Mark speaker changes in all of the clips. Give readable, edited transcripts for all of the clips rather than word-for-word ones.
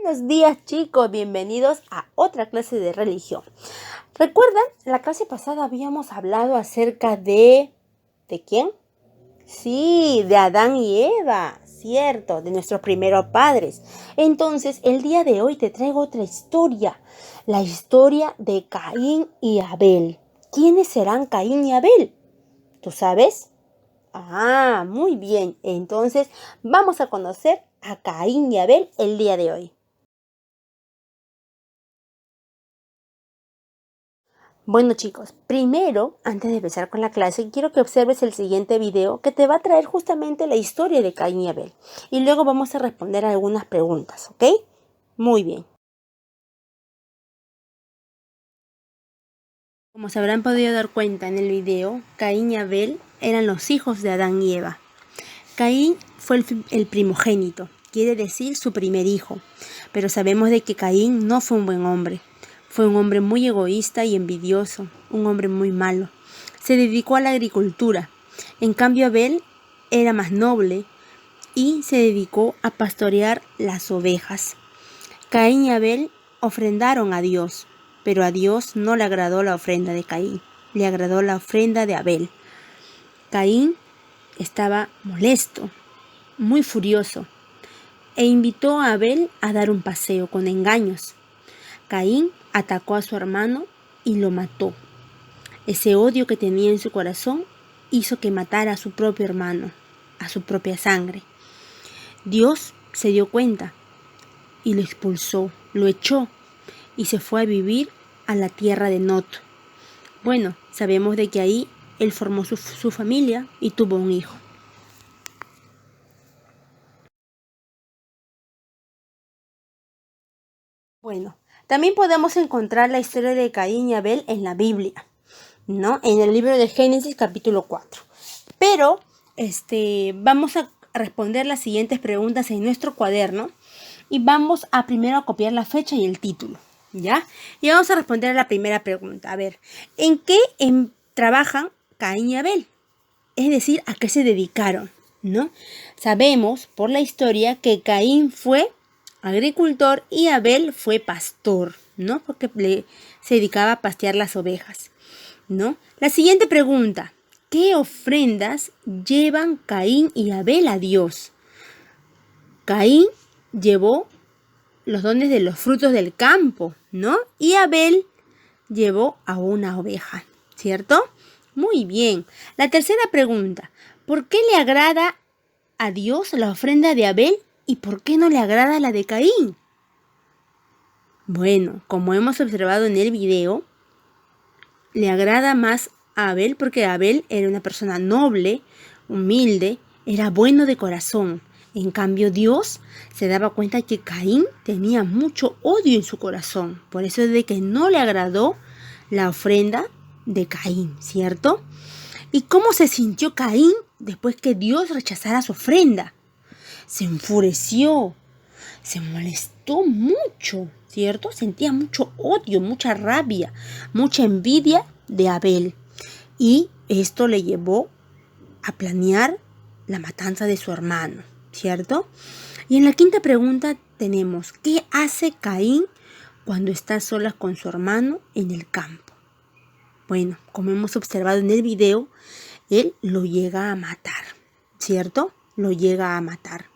Speaker 1: Buenos días, chicos, bienvenidos a otra clase de religión. ¿Recuerdan? La clase pasada habíamos hablado acerca ¿de quién? Sí, de Adán y Eva, cierto, de nuestros primeros padres. Entonces, el día de hoy te traigo otra historia, la historia de Caín y Abel. ¿Quiénes serán Caín y Abel? ¿Tú sabes? Ah, muy bien. Entonces, vamos a conocer a Caín y Abel el día de hoy. Bueno, chicos, primero, antes de empezar con la clase, quiero que observes el siguiente video que te va a traer justamente la historia de Caín y Abel. Y luego vamos a responder a algunas preguntas, ¿ok? Muy bien. Como se habrán podido dar cuenta en el video, Caín y Abel eran los hijos de Adán y Eva. Caín fue el primogénito, quiere decir su primer hijo, pero sabemos de que Caín no fue un buen hombre. Fue un hombre muy egoísta y envidioso, un hombre muy malo. Se dedicó a la agricultura. En cambio, Abel era más noble y se dedicó a pastorear las ovejas. Caín y Abel ofrendaron a Dios, pero a Dios no le agradó la ofrenda de Caín, le agradó la ofrenda de Abel. Caín estaba molesto, muy furioso, e invitó a Abel a dar un paseo con engaños. Caín atacó a su hermano y lo mató. Ese odio que tenía en su corazón hizo que matara a su propio hermano, a su propia sangre. Dios se dio cuenta y lo expulsó, lo echó y se fue a vivir a la tierra de Nod. Bueno, sabemos de que ahí él formó su familia y tuvo un hijo. Bueno, también podemos encontrar la historia de Caín y Abel en la Biblia, ¿no? En el libro de Génesis capítulo 4. Pero vamos a responder las siguientes preguntas en nuestro cuaderno y vamos a primero copiar la fecha y el título, ¿ya? Y vamos a responder a la primera pregunta. A ver, ¿en qué trabajan Caín y Abel? Es decir, ¿a qué se dedicaron? ¿No? Sabemos por la historia que Caín fue agricultor y Abel fue pastor, ¿no? Porque se dedicaba a pastear las ovejas, ¿no? La siguiente pregunta, ¿qué ofrendas llevan Caín y Abel a Dios? Caín llevó los dones de los frutos del campo, ¿no? Y Abel llevó a una oveja, ¿cierto? Muy bien. La tercera pregunta, ¿por qué le agrada a Dios la ofrenda de Abel y por qué no le agrada la de Caín? Bueno, como hemos observado en el video, le agrada más a Abel porque Abel era una persona noble, humilde, era bueno de corazón. En cambio, Dios se daba cuenta que Caín tenía mucho odio en su corazón. Por eso es de que no le agradó la ofrenda de Caín, ¿cierto? ¿Y cómo se sintió Caín después que Dios rechazara su ofrenda? Se enfureció, se molestó mucho, ¿cierto? Sentía mucho odio, mucha rabia, mucha envidia de Abel. Y esto le llevó a planear la matanza de su hermano, ¿cierto? Y en la quinta pregunta tenemos, ¿qué hace Caín cuando está sola con su hermano en el campo? Bueno, como hemos observado en el video, él lo llega a matar, ¿cierto? Lo llega a matar.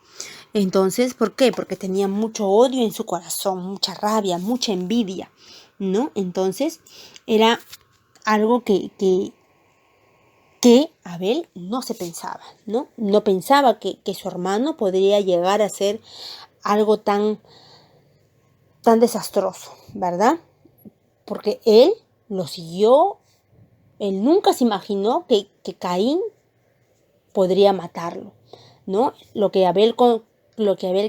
Speaker 1: Entonces, ¿por qué? Porque tenía mucho odio en su corazón, mucha rabia, mucha envidia, ¿no? Entonces, era algo que Abel no se pensaba, ¿no? No pensaba que su hermano podría llegar a ser algo tan desastroso, ¿verdad? Porque él lo siguió, él nunca se imaginó que Caín podría matarlo, ¿no? Lo que Abel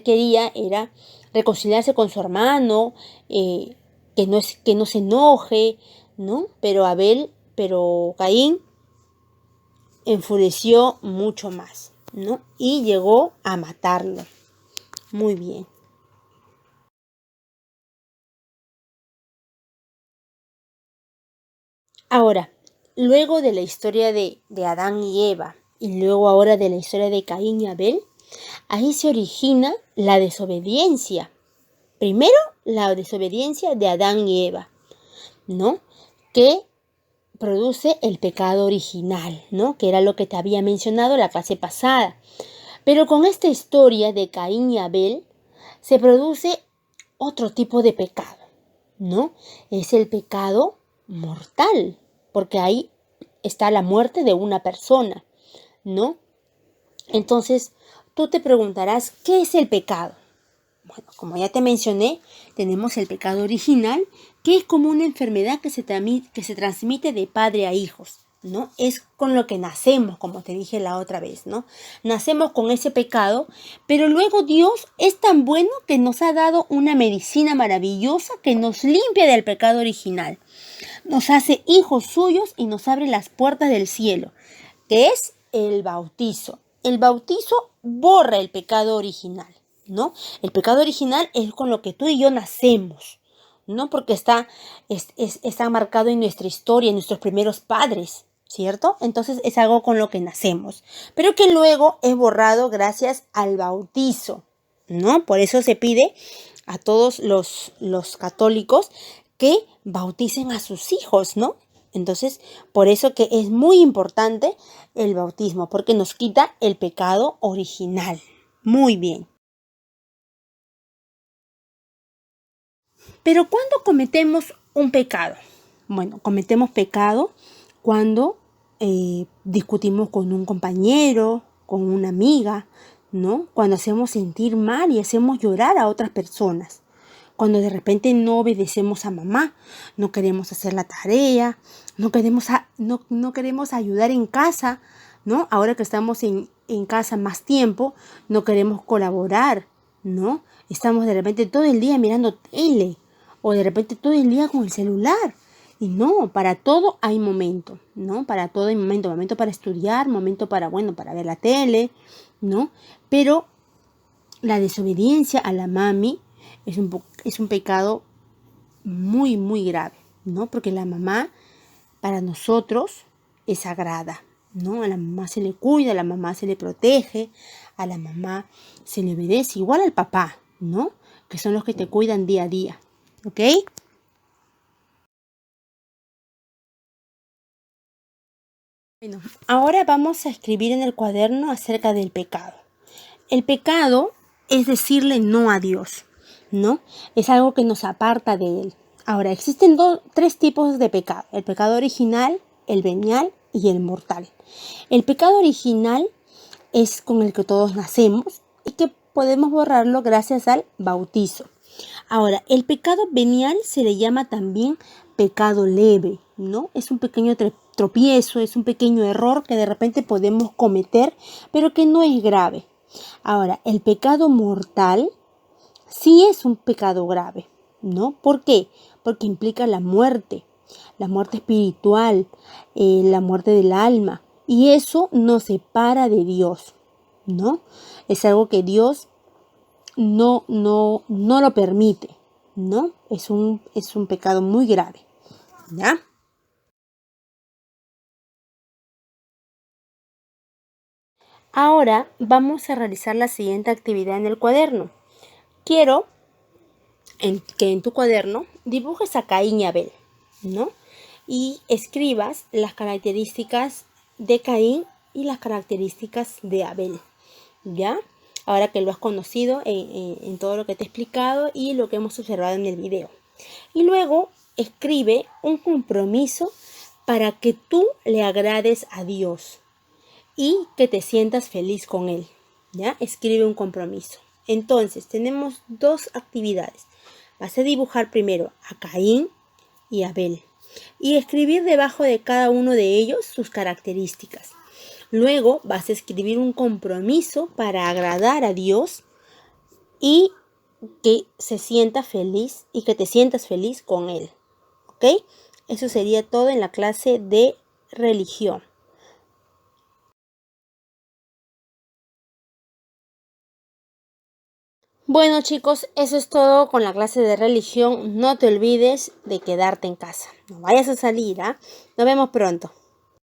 Speaker 1: quería era reconciliarse con su hermano, que no se enoje, ¿no? Pero Caín enfureció mucho más, ¿no? Y llegó a matarlo. Muy bien. Ahora, luego de la historia de Adán y Eva y luego ahora de la historia de Caín y Abel, ahí se origina la desobediencia. Primero, la desobediencia de Adán y Eva, ¿no? Que produce el pecado original, ¿no? Que era lo que te había mencionado la clase pasada. Pero con esta historia de Caín y Abel se produce otro tipo de pecado, ¿no? Es el pecado mortal, porque ahí está la muerte de una persona, ¿no? Entonces, tú te preguntarás, ¿qué es el pecado? Bueno, como ya te mencioné, tenemos el pecado original, que es como una enfermedad que se transmite de padre a hijos, ¿no? Es con lo que nacemos, como te dije la otra vez, ¿no? Nacemos con ese pecado, pero luego Dios es tan bueno que nos ha dado una medicina maravillosa que nos limpia del pecado original. Nos hace hijos suyos y nos abre las puertas del cielo, que es el bautizo. El bautizo borra el pecado original, ¿no? El pecado original es con lo que tú y yo nacemos, ¿no? Porque está marcado en nuestra historia, en nuestros primeros padres, ¿cierto? Entonces es algo con lo que nacemos, pero que luego es borrado gracias al bautizo, ¿no? Por eso se pide a todos los católicos que bauticen a sus hijos, ¿no? Entonces, por eso que es muy importante el bautismo, porque nos quita el pecado original. Muy bien. Pero ¿cuándo cometemos un pecado? Bueno, cometemos pecado cuando discutimos con un compañero, con una amiga, ¿no? Cuando hacemos sentir mal y hacemos llorar a otras personas. Cuando de repente no obedecemos a mamá, no queremos hacer la tarea, no queremos ayudar en casa, ¿no? Ahora que estamos en casa más tiempo, no queremos colaborar, ¿no? Estamos de repente todo el día mirando tele o de repente todo el día con el celular. Y no, para todo hay momento, ¿no? Para todo hay momento, momento para estudiar, momento para, bueno, para ver la tele, ¿no? Pero la desobediencia a la mami es un pecado muy, muy grave, ¿no? Porque la mamá para nosotros es sagrada, ¿no? A la mamá se le cuida, a la mamá se le protege, a la mamá se le obedece, igual al papá, ¿no? Que son los que te cuidan día a día, ¿ok? Bueno, ahora vamos a escribir en el cuaderno acerca del pecado. El pecado es decirle no a Dios, ¿no? Es algo que nos aparta de Él. Ahora, existen tres tipos de pecado. El pecado original, el venial y el mortal. El pecado original es con el que todos nacemos y que podemos borrarlo gracias al bautizo. Ahora, el pecado venial se le llama también pecado leve, ¿no? Es un pequeño tropiezo, es un pequeño error que de repente podemos cometer, pero que no es grave. Ahora, el pecado mortal sí es un pecado grave, ¿no? ¿Por qué? Porque implica la muerte espiritual, la muerte del alma, y eso nos separa de Dios, ¿no? Es algo que Dios no lo permite, ¿no? Es un pecado muy grave, ¿ya? Ahora vamos a realizar la siguiente actividad en el cuaderno. Quiero que en tu cuaderno dibujes a Caín y Abel, ¿no? Y escribas las características de Caín y las características de Abel, ¿ya? Ahora que lo has conocido en todo lo que te he explicado y lo que hemos observado en el video. Y luego escribe un compromiso para que tú le agrades a Dios y que te sientas feliz con Él, ¿ya? Escribe un compromiso. Entonces, tenemos dos actividades. Vas a dibujar primero a Caín y a Abel y escribir debajo de cada uno de ellos sus características. Luego vas a escribir un compromiso para agradar a Dios y que se sienta feliz y que te sientas feliz con Él, ¿ok? Eso sería todo en la clase de religión. Bueno chicos, eso es todo con la clase de religión. No te olvides de quedarte en casa. No vayas a salir, ¿ah? Nos vemos pronto.